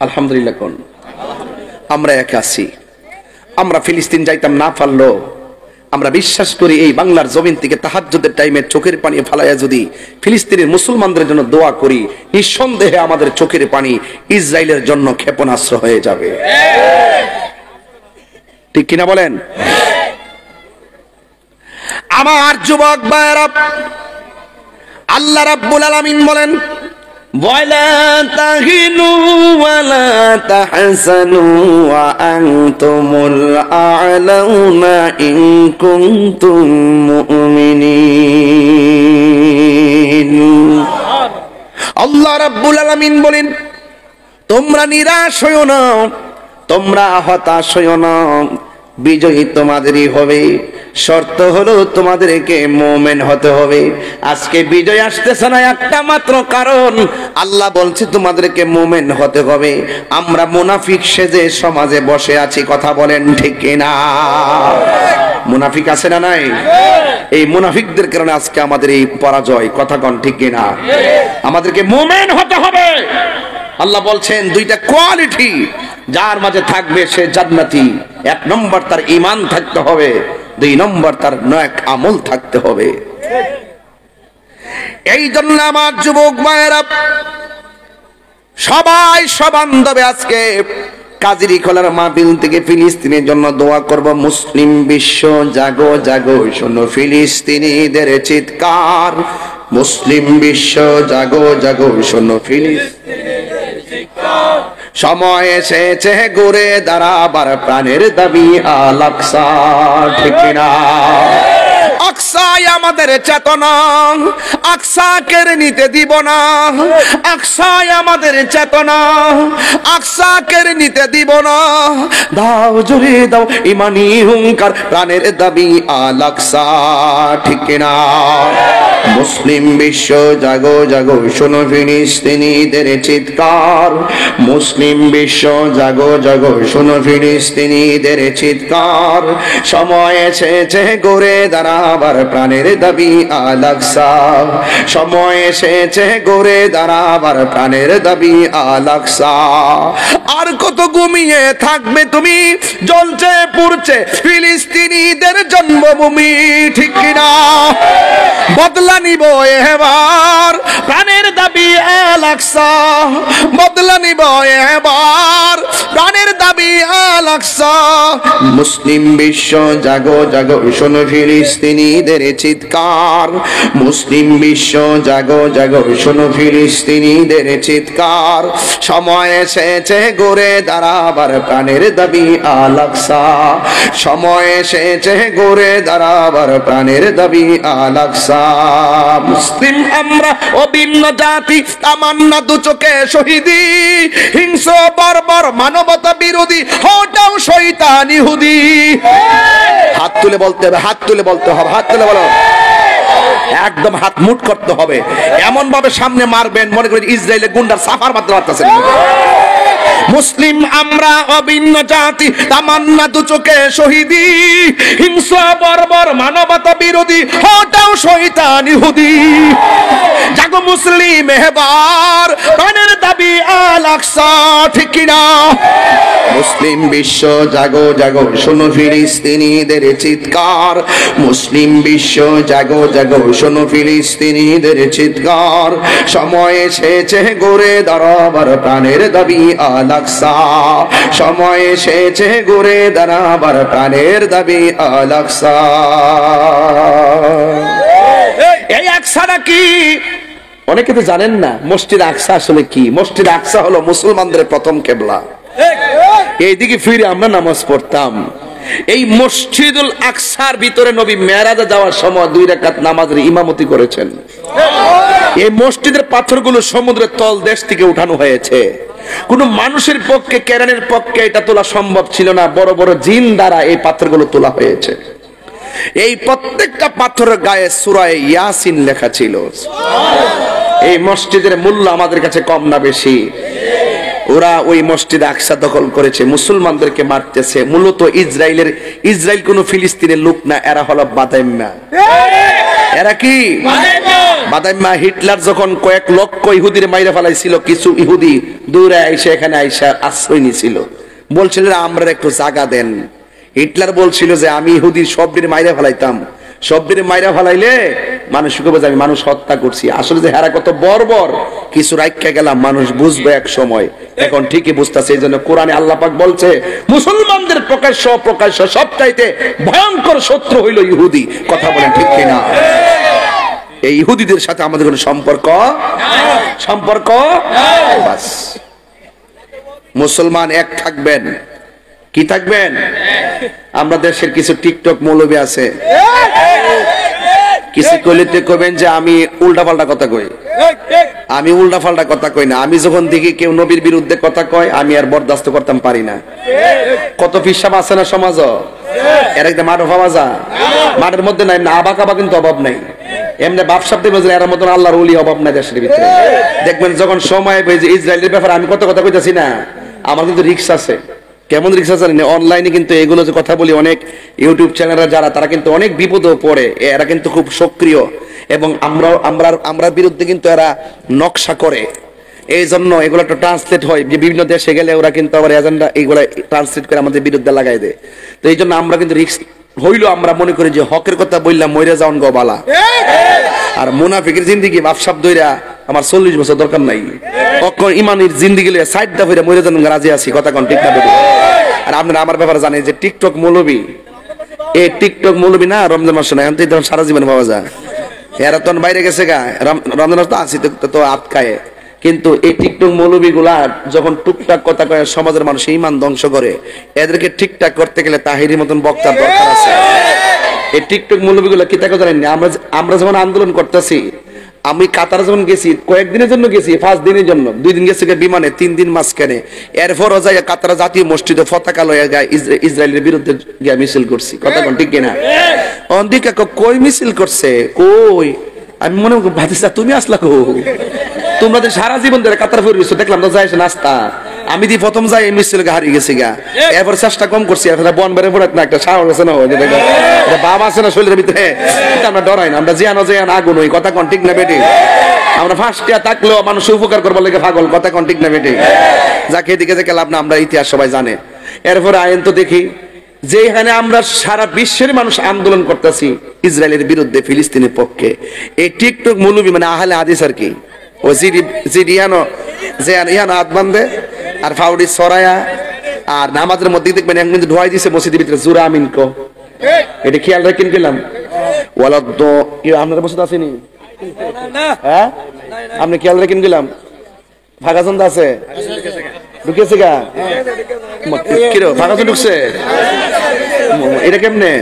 Speaker 1: আলহামদুলিল্লাহ কোন আমরা এক আছি। আমরা ফিলিস্তিন যাইতাম না পারলো, আমরা বিশ্বাস করি এই বাংলার জমিন থেকে তাহাজ্জুদের টাইমে চোখের পানি ফালাইয়া যদি ফিলিস্তিনের মুসলমানদের জন্য দোয়া করি, নিঃসন্দেহে আমাদের চোখের পানি ইসরায়েলের জন্য ক্ষেপণাস্ত্র হয়ে যাবে। ঠিক কিনা বলেন? আমার যুবক ভাইরা, আল্লাহ রাব্বুল আলামিন বলেন, ওয়ালা তাহিনু ওয়ালা তাহসানু ওয়া আনতুমুল আ'লাউনা ইন কুনতুম মুমিনিন। আল্লাহ রাব্বুল আলামিন বলেন, তোমরা নিরাশ হইও না, তোমরা হতাশ হইও না, বিজয়ী তোমাদেরই হবে। শর্ত হলো তোমাদেরকে মুমিন হতে হবে। আজকে বিজয় আসতেছে না একটা মাত্র কারণ, আল্লাহ বলছে তোমাদেরকে মুমিন হতে হবে। আমরা মুনাফিক সেজে সমাজে বসে আছি, কথা বলেন ঠিক কিনা? মুনাফিক আছে না নাই? এই মুনাফিকদের কারণে আজকে আমাদের এই পরাজয়, কথা কন ঠিক কিনা? আমাদেরকে মুমিন হতে হবে। আল্লাহ বলছেন দুইটা কোয়ালিটি যার মাঝে থাকবে সে জান্নাতি। এক নম্বর তার ঈমান থাকতে হবে, দুই নম্বর তার নেক আমল থাকতে হবে। এই জন্য আমার যুবক ভাইয়েরা সবাই সবান্ধবে আজকে কাজী খোলার মাহফিল থেকে ফিলিস্তিনের জন্য দোয়া করব। মুসলিম বিশ্ব জাগো জাগো, শোনো ফিলিস্তিনিদের চিৎকার। মুসলিম বিশ্ব জাগো জাগো, শোনো ফিলিস্তিনিদের চিৎকার। সময় এসেছে ঘুরে দাঁড়াবার, প্রাণের দাবি আল আকসা, ঠিক না? আকসাই আমাদের চেতনা, আকসাকে নিতে দিব না। আকসাই আমাদের চেতনা, আকসাকে নিতে দিব না। দাও জোরে দাও ইমানি হুঙ্কার, প্রাণের দাবি আল আকসা, ঠিক না? মুসলিম বিশ্ব জাগো জাগো, শোনো ফিলিস্তিনিদের চিৎকার। মুসলিম বিশ্ব জাগো জাগো, শোনো ফিলিস্তিনিদের চিৎকার। সময় এসেছে ঘুরে দাঁড়াবার, প্রাণের দাবি আল আকসা। সময় এসেছে ঘুরে দাঁড়াবার, প্রাণের দাবি আল আকসা। আর কত ঘুমিয়ে থাকবে তুমি, জ্বলছে পুড়ছে ফিলিস্তিনিদের জন্মভূমি, ঠিক কিনা? বদলা নিব এবার, প্রাণের দাবি আল আকসা। বদলা নিব এবার, প্রাণের দাবি আল আকসা। মুসলিম বিশ্ব জাগো জাগো শোনো ফিলিস্তিনিদের চিৎকার, মুসলিম বিশ্ব জাগো জাগো শোনো ফিলিস্তিনিদের চিৎকার, সময় এসেছে ঘুরে দাঁড়াবার প্রাণের দাবি আল আকসা, সময় এসেছে ঘুরে দাঁড়াবার প্রাণের দাবি আল আকসা। মুসলিম আমরা অভিন্ন জাতি, তামান্না দু চোখে শহীদি, হিংস্র বর্বর মানবতা বিরোধী, হটাও শয়তান ইহুদি। হাত তুলে বলতে হবে, হাত তুলে বলতে হবে, হাত তুলে বলো, একদম হাত মুট করতে হবে, এমন ভাবে সামনে মারবেন মনে করেন ইসরায়েলের গুন্ডার সাফার মাত্র মারতেছে। মুসলিম আমরা অভিন্ন জাতি, তামান্না দু চোখে শহীদি, হিংস্র বর্বর মানবতা বিরোধী, হটাও শয়তান ইহুদি। জাগো মুসলিম এবার প্রাণের দাবি আল আকসা, ঠিক কিনা? মুসলিম বিশ্ব জাগো জাগো শোনো ফিলিস্তিনিদের চিৎকার, মুসলিম বিশ্ব জাগো জাগো শোনো ফিলিস্তিনিদের চিৎকার, সময় এসেছে ঘুরে দাঁড়াবার প্রাণের দাবি আল আকসা, সময় এসেছে ঘুরে দাঁড়াবার প্রাণের দাবি আল আকসা। এই আকসাটা কি অনেকে তো জানেন না। মসজিদ আকসা আসলে কি? মসজিদ আকসা হলো মুসলমানদের প্রথম কিবলা। এইদিকে ফিরে আমরা নামাজ পড়তাম। এই মসজিদুল আকসার ভিতরে নবী মেরাজে যাওয়ার সময় 2 রাকাত নামাজের ইমামতি করেছেন। এই মসজিদের পাথরগুলো সমুদ্রের তল দেশ থেকে উঠানো হয়েছে। কোন মানুষের পক্ষে, কেরানের পক্ষে এটা তোলা সম্ভব ছিল না, বড় বড় জিন দ্বারা এই পাথরগুলো তোলা হয়েছে। এই প্রত্যেকটা পাথরের গায়ে সূরা ইয়াসিন লেখা ছিল। এই মসজিদের মূল্য আমাদের কাছে কম না বেশি? ওরা ওই মসজিদ আকসা দখল করেছে, মুসলমানদেরকে মারতেছে। মূলত ইসরায়েল কোন ফিলিস্তিনের লোক না, এরা হলো বাদাইম্মা। এরা কি বাদাইম্মা? হিটলার যখন কয়েক লক্ষ ইহুদির মাইরা ফেলাইছিল, কিছু ইহুদি দূরে আইসা এখানে আইসা আশ্রয় নিয়েছিল, বলছিল আমরা একটু জায়গা দেন। হিটলার বলছিল যে আমি ইহুদির সবদিন মাইরা ফেলাইতাম, সবদিন মাইরা ফেলাইলে মানুষ কবে আমি মানুষ হত্যা করছি। আসলে যে হারা কত বর্বর, কিছু রাইখা গেলাম, মানুষ বুঝবে এক সময়। এখন ঠিকই বুঝতেছে। এই জন্য কোরআনে আল্লাহ পাক বলছে মুসলমানদের প্রকাশ্য অপ্রকাশ্য সবচাইতে ভয়ঙ্কর শত্রু হইল ইহুদি। কথা বলেন ঠিক কিনা? এই ইহুদিদের সাথে আমাদের কোনো সম্পর্ক বাস। মুসলমান এক থাকবেন। কি থাকবেন? আমরা দেশের কিছু টিকটক মৌলবী আছে, কিছু কইলে কইবেন যে আমি উল্টাপাল্টা কথা কই। আমি উল্টাপাল্টা কথা কই না। আমি যখন দেখি কেউ নবীর বিরুদ্ধে কথা কয়, আমি আর বরদাস্ত করতাম পারি না। কত পিসাব আছে না সমাজ, এর একটা মাঠ পাওয়া যায়। মাঠের মধ্যে নাই না আবাকাবা, কিন্তু অভাব নাই। এমনি বাপসাপ দেবে এর মতন আল্লাহর ওলি অভাব নাই দেশের ভিতরে। দেখবেন যখন সময় যে ইসরায়েলের ব্যাপারে আমি কত কথা কইতাছি না, আমার কিন্তু রিস্ক আছে। কেমন রিক্সা জানি না, অনলাইনে কিন্তু এগুলো যে কথা বলি, অনেক ইউটিউব চ্যানেলরা যারা, তারা কিন্তু অনেক বিপদে পড়ে। এরা কিন্তু খুব সক্রিয় এবং আমরা বিরুদ্ধে কিন্তু এরা নকশা করে। এই জন্য এগুলো একটা ট্রান্সলেট হয়, যে বিভিন্ন দেশে গেলে ওরা কিন্তু আবার এজেন্ডা এইগুলা ট্রান্সলেট করে আমাদের বিরুদ্ধে লাগাই দেয়। তো এই জন্য আমরা কিন্তু রিস্ক হইলো, আমরা মনে করি যে হকের কথা বললাম মইরা যাওন গো বালা। আর মুনাফিকের জিন্দেগি বাপসাপ দইরা আমার 40 বছর দরকার নাই। কখন ইমানের জিন্দেগি লইয়া সাইডটা হইরা মইরা যান রাজি আছি। কথা কোন ঠিক না? আর আপনারা আমার ব্যাপারে জানেন যে টিকটক মৌলবী, এই টিকটক মৌলবী না রমজান মাস না, এখন তো সারা জীবন পাওয়া যায়। এরা তো বাইরে গেছে গা, রমজান মাস তো আসি তো আটকায়। কিন্তু এই টিকটক মৌলবী গুলা যখন টুকটাক কথা কয়ে সমাজের মানুষ ইমান ধ্বংস করে, এদেরকে ঠিকঠাক করতে গেলে তাহিরির মতন বক্তার দরকার আছে। এই টিকটক মৌলবী গুলা কি তাকে জানেন? আমরা যখন আন্দোলন করতেছি, আমি কাতার যখন গেছি, কয়েকদিনের জন্য গেছি, 5 দিনের জন্য। 2 দিন গেছি বিমানে, 3 দিন মাঝখানে। এরপরও যাই কাতার জাতীয় মসজিদে পতাকা লয়ে গায়ে ইসরায়েলের বিরুদ্ধে গিয়ে মিছিল করছি। কথা কোন ঠিক কিনা? অন্দিকা কই মিছিল করছে কই? আমি মনে ভাবছি তুমি আসলা কো? তোমরা তো সারা জীবন ধরে কাতার ফিরে গেছো, দেখলাম তো যাইছে নাস্তা। আমি দি প্রথম যাই মিছিল হারিয়ে গেছি গা। এরপর চেষ্টা কম করছি, বন বেড়ে পড়ে না একটা সাহস আছে না, বাবা আছে না শরীরের ভিতরে, আমরা ডরাই না। আমরা জিয়ানো জিয়ান আগুন ওই। কথা কোন ঠিক না বেটি? আমরা ফার্স্টিয়া থাকলেও মানুষ উপকার করবার লেগে পাগল। কথা কোন ঠিক না বেটি? যাকে এদিকে যে লাভ না, আমরা ইতিহাস সবাই জানে। এরপরে আইন তো দেখি যেখানে আমরা সারা বিশ্বের মানুষ আন্দোলন করতেছি ইসরায়েলের বিরুদ্ধে, ফিলিস্তিনের পক্ষে, এই টিকটক মৌলবী মানে আহলে হাদিস আর কি, ও জিডিয়ানো যে ইয়ানো হাত বান্ধে আর ফাউডি সরায়া আর নামাজের মধ্যে দেখবেন এক মিনিট ঢোয়াই দিছে মসজিদের ভিতরে জোরে আমিন কো, এটা খেয়াল রাখেন গেলাম ওয়ালাদ আপনার মসজিদ আসেনি হ্যাঁ আপনি খেয়াল রাখেন গেলাম ফাঁকা চন্দ আছে ঢুকেছে গা কিরো ফাঁকা চন্দ ঢুকছে এটা কেমনে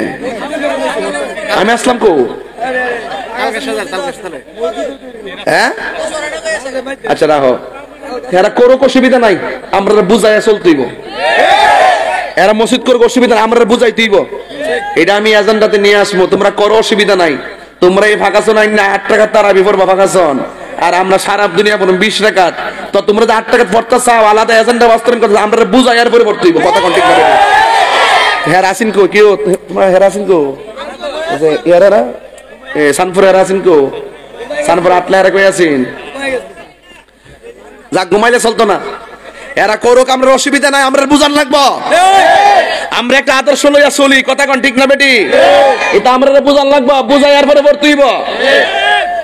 Speaker 1: আমি আসলাম কো হ্যাঁ আচ্ছা রাখো এরা করো অসুবিধা নাই আমরা বুঝাই চলতেইব এরা মসজিদ করো অসুবিধা নাই আমরা বুঝাই তুইব এটা আমি এজেন্ডাতে নিয়ে আসবো তোমরা করো অসুবিধা নাই তোমরা এই ফাঁকাশন আইন না 8 টাকা তারাবি পড়বা ফাঁকাশন আর আমরা সারা দুনিয়া পড়ুন 20 টাকা তো তোমরা যে 8 টাকা পড়তা চাও আলাদা এজেন্ডা বাস্তবায়ন করতে আমরা বুঝাই আর পরে পড়তে হইব কথা কন্টিক করে হ্যাঁ আসিন কো কিও তোমার হ্যাঁ আসিন কো যে ইয়ারা এ সানপুর হ্যাঁ আসিন কো সানপুর আটলা হ্যাঁ কই আসিন যা ঘুমাইলে চলতো না এরা করুক আমরা অসুবিধা নাই আমরা বুঝান লাগবো আমরা একটা আদর্শ লইয়া চলি কথা কোন ঠিক না বেটি এটা আমরা বুঝান লাগবো বুঝাই আর পরে পড়তে হইব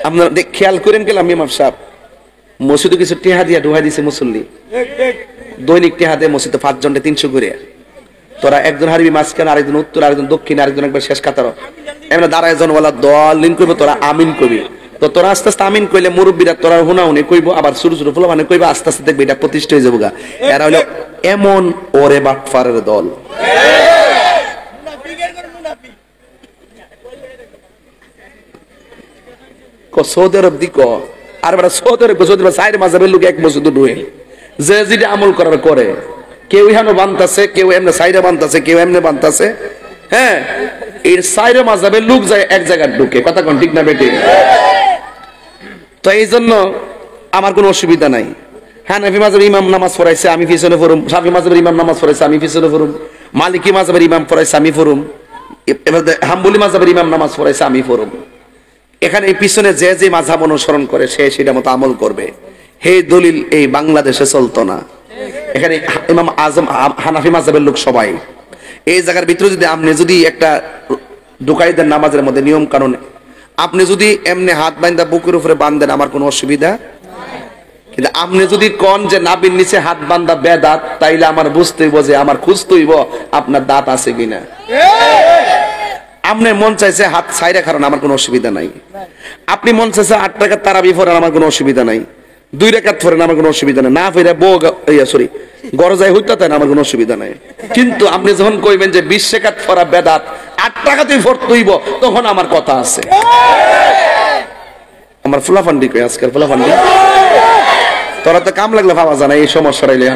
Speaker 1: আপনারা খেয়াল করেন গেলাম ইমাম সাহেব মসজিদে কিছু টেহা দিয়া ঢুকাই দিছে মুসল্লি দৈনিক টেহা দিয়ে মসজিদে 5 জনকে 300 করে তোরা একজন হারবি মাঝখানে আরেকজন উত্তর আরেকজন দক্ষিণ আরেকজন একবার শেষ কাতার এমনি দাঁড়ায় জন ওয়ালা দল লিন করবো তোরা আমিন কবি তো তোরা আস্তে আস্তে আমিন কইলে মুরব্বীরা তোরা হুনা হুনে কইব আবার ছোট ছোট ফুলা মানে কইবা আস্তে আস্তে দেখবে এটা প্রতিষ্ঠা হয়ে যাবো গা এরা হলো এমন ওরে বাটফারের দল সৌদি আরব দিক আর বেটা সৌদি আরব সাইড মাঝাবের লোক এক মসজিদ ঢুয়ে যে যেটা আমল করার করে কেউ ইহানো বানতাছে কেউ এমনি সাইডে বানতাছে কেউ এমনি বানতাছে হ্যাঁ এর সাইডে মাঝাবের লোক যায় এক জায়গায় ঢুকে কথা কোন ঠিক না বেটি তো এই জন্য আমার কোনো অসুবিধা নাই হানাফি মাযহাবের ইমাম নামাজ পড়াইছে আমি পিছনে পড়ুম শাফি মাযহাবের ইমাম নামাজ পড়াইছে আমি পিছনে পড়ুম মালিকি মাযহাবের ইমাম পড়াইছে আমি পড়ুম এবার হাম্বলি মাযহাবের ইমাম নামাজ পড়াইছে আমি পড়ুম এখানে এই পিছনে যে যে মাযহাব অনুসরণ করে সে সেটা মতো আমল করবে হে দলিল এই বাংলাদেশে চলতো না এখানে ইমাম আজম হানাফি মাযহাবের লোক সবাই এই জায়গার ভিতরে যদি আপনি যদি একটা ঢুকাইদের নামাজের মধ্যে নিয়ম কানুন আপনি যদি এমনি হাত বাঁধা বুকের উপরে বাঁধেন আমার কোনো অসুবিধা কিন্তু আপনি যদি কোন যে নাভির নিচে হাত বাঁধা বেদাত তাইলে আমার বুঝতে হইব যে আমার খুঁজতে হইব আপনার দাঁত আছে কিনা আপনি মন চাইছে হাত ছাইরা কারণ আমার কোনো অসুবিধা নাই আপনি মন চাইছে 8 টাকা তারাবি পড়েন আমার কোনো অসুবিধা নাই 2 রাকাত পড়েন আমার কোনো অসুবিধা নাই না ফিরে গরজায় হইতে তাই আমার কোনো অসুবিধা নাই কিন্তু আপনি যখন কইবেন যে 20 রাকাত পড়া বেদাত 8 টাকা তুই পড়তে হইব তখন আমার কথা আছে আমার ফুলাফান্ডি কই আজকাল ফুলাফান্ডি তোরা তো কাম লাগলে ভাবা জানা এই সমস্যা রাইলে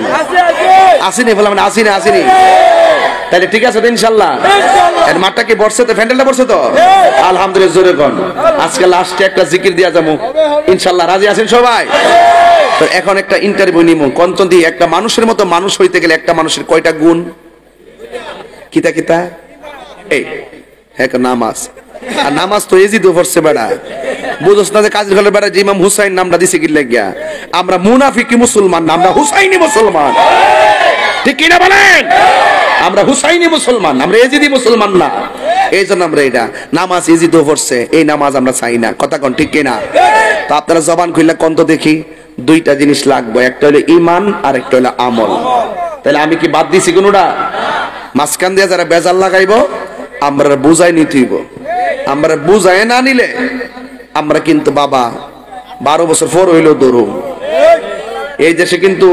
Speaker 1: আসিনি ফুলাফান্ডি আসিনি তাহলে ঠিক আছে তো ইনশাআল্লাহ এর মাঠটা কি বর্ষে তো ফ্যান্ডেলটা বর্ষে তো আলহামদুলিল্লাহ জোরে কোন আজকে লাস্টে একটা জিকির দিয়া যাবো ইনশাআল্লাহ রাজি আছেন সবাই তো এখন একটা ইন্টারভিউ নিমু কন্তন্দি একটা মানুষের মতো মানুষ হইতে গেলে একটা মানুষের কয়টা গুণ কিতা কিতা এই হ্যাঁ নামাজ আর নামাজ তো এজি তো পড়ছে বেড়া বুঝছ না যে কাজের ঘরের বেড়া যে ইমাম হুসাইন নামটা দিছে কি লাগিয়া আমরা মুনাফিকি মুসলমান না আমরা হুসাইনি মুসলমান ঠিক কিনা বলেন আমরা হুসাইনি মুসলমান আমরা এজিদি মুসলমান না এই জন্য আমরা এটা নামাজ এজিদ পড়ছে এই নামাজ আমরা চাই না কথা কোন ঠিক কিনা তো আপনারা জবান খুললে কোন তো দেখি দুইটা জিনিস লাগবে একটা হলো ঈমান আর একটা হলো আমল তাহলে আমি কি বাদ দিছি কোনটা মাঝখান দিয়ে যারা বেজাল লাগাইবো আমরা বুঝাই নিতে হইব আমরা বুঝাই না নিলে আমরা কিন্তু বাবা 12 বছর পর হইলো দরুম এই দেশে কিন্তু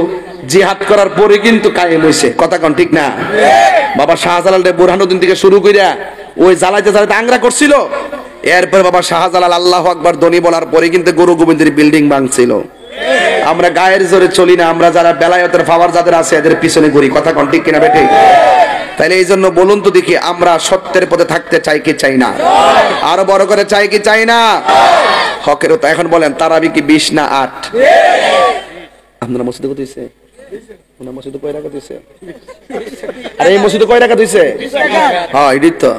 Speaker 1: জিহাদ করার পরে কিন্তু কায়েম হইছে কথা কোন ঠিক না বাবা শাহজালাল রে বুরহানুদ্দিন থেকে শুরু কইরা ওই জ্বালাইতে জ্বালাইতে আংরা করছিল এরপর বাবা শাহজালাল আল্লাহু আকবার ধ্বনি বলার পরে কিন্তু গুরু গোবিন্দের বিল্ডিং ভাঙছিল আমরা গায়ের জোরে চলি না আমরা যারা বেলায়েতের পাওয়ার যাদের আছে এদের পিছনে ঘুরি কথা কোন ঠিক কিনা বেঠিক তাইলে এই জন্য বলুন তো দেখি আমরা সত্যের পথে থাকতে চাই কি চাই না আরো বড় করে চাই কি চাই না হকের তো এখন বলেন তারাবি কি 20 না 8 আপনারা মসজিদে কত হইছে ওনা মসজিদে কয় রাকাত হইছে আরে এই মসজিদে কয় রাকাত হইছে হ্যাঁ এটাই তো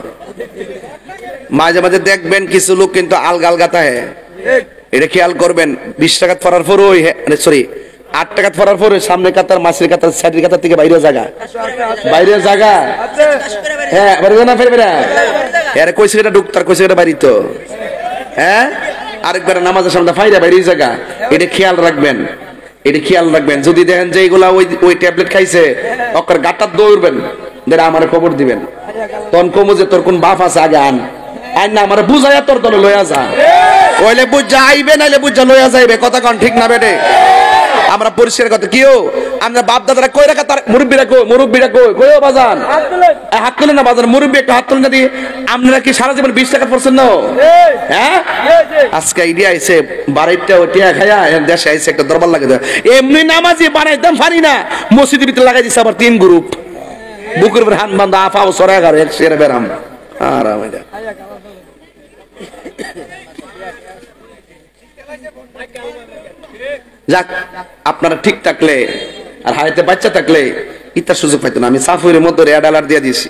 Speaker 1: মাঝে মাঝে দেখবেন কিছু লোক কিন্তু আলগা থাকে এটা খেয়াল করবেন 20 টাকা পড়ার পর ওই সরি 8 টাকা পড়ার পর সামনে কাতার মাছের কাতার সাইডের কাতার থেকে বাইরে জায়গা হ্যাঁ বাইরে না ফেরবে না এর কইছে এটা ঢুকতার কইছে এটা বাইরে তো হ্যাঁ আরেকবার নামাজের সামনে ফাইরা বাইরে জায়গা এটা খেয়াল রাখবেন এটা খেয়াল রাখবেন। যদি দেখেন যে এইগুলা ওই ট্যাবলেট খাইছে ওর গাটা দৌড়বেন, আমার খবর দিবেন। তখন কমো যে তোর কোন বাপ আছে আগে আন না আমার বুঝাইয়া তোর দলে লইয়া যা, ওইলে বুঝা আইবে নাইলে বুঝা লইয়া যাইবে। কথা কন ঠিক না বেটে? আমরা পরিষ্কার কথা কিও আমরা বাপ দাদারা কই রাখা, তার মুরব্বীরা কইও বাজান হাত তুলে না, বাজান মুরব্বী একটা হাত তুলে না দিয়ে। আপনারা কি সারা জীবন 20 টাকা পড়ছেন না? হ্যাঁ, আজকে আইডিয়া আইছে বাড়িটা ওটিয়া খায়া দেশে আইছে একটা দরবার লাগে দেয়। এমনি নামাজি বানাইতাম পারি না, মসজিদের ভিতরে লাগাই দিছে আবার 3 গ্রুপ, বুকের উপর হান বান্ধা আফাও সরে গার এক সেরে বেরাম আরাম। যাক, আপনারা ঠিক থাকলে আর হাইতে বাচ্চা থাকলে ইতার সুযোগ পাইতো না। আমি সাফুরের মধ্যে রেড অ্যালার্ট দিয়ে দিয়েছি,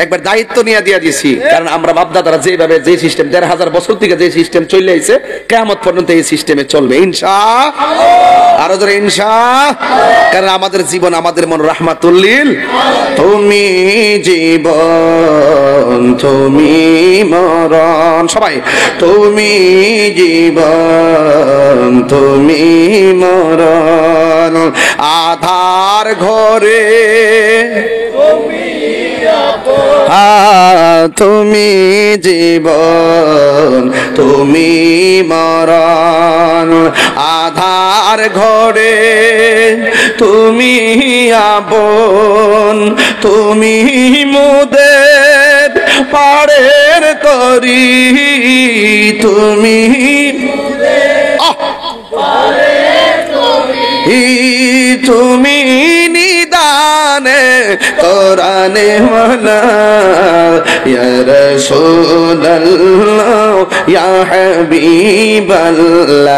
Speaker 1: একবার দায়িত্ব নিয়ে দিয়ে দিয়েছি। কারণ আমরা বাপদাদারা যেভাবে যে সিস্টেম 1500 বছর থেকে যে সিস্টেম চলে আইছে কিয়ামত পর্যন্ত এই সিস্টেমে চলবে ইনশাআল্লাহ। আরো জোরে ইনশাআল্লাহ। কারণ আমাদের জীবন আমাদের মন রাহমাতুল্লিল। তুমি জীবন তুমি মরণ, সবাই তুমি জীবন তুমি মরণ, আধার ঘরে তুমি জীবন তুমি মরণ, আধার ঘরে তুমি আপন, তুমি মোদের পাড়ের তরি, তুমি তুমি নিদানে কোরআনে মানা, ইয়া রাসূলুল্লাহ ইয়া হাবিবাল্লাহ,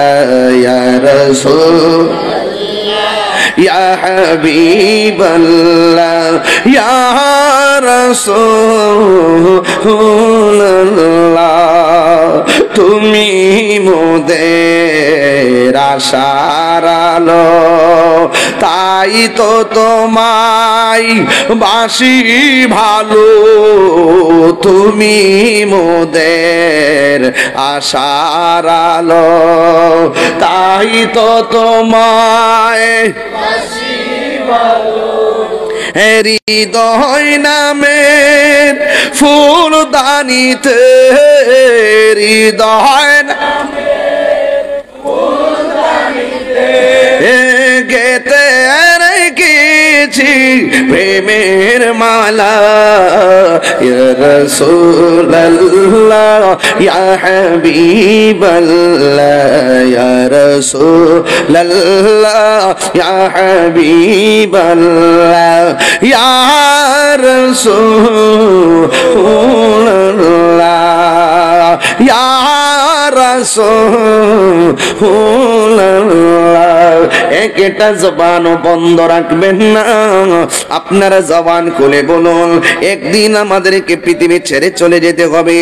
Speaker 1: ইয়া রাসূলুল্লাহ ইয়া হাবিবাল্লাহ, ইয়া রাসূলুল্লাহ, তুমি মোদের আশার আলো, তাই তো তোমায় বাসি ভালো, তুমি মোদের আশার আলো, তাই তো তোমায় বাসি ভালো। হৃদয় নামের ফুলদানিতে, হৃদয় নামের ফুলদানিতে গেতে রেখেছি প্রেমের মালা, ইয়া রাসূলুল্লাহ ইয়া হাবিবাল্লাহ, ইয়া রাসূলুল্লাহ ইয়া হাবিবাল্লাহ, ইয়া রাসূলুল্লাহ ইয়া রাসূলুল্লাহ। একটা জবানও বন্ধ রাখবেন না, আপনারা জবান খুলে বলুন, একদিন আমাদেরকে পৃথিবী ছেড়ে চলে যেতে হবে।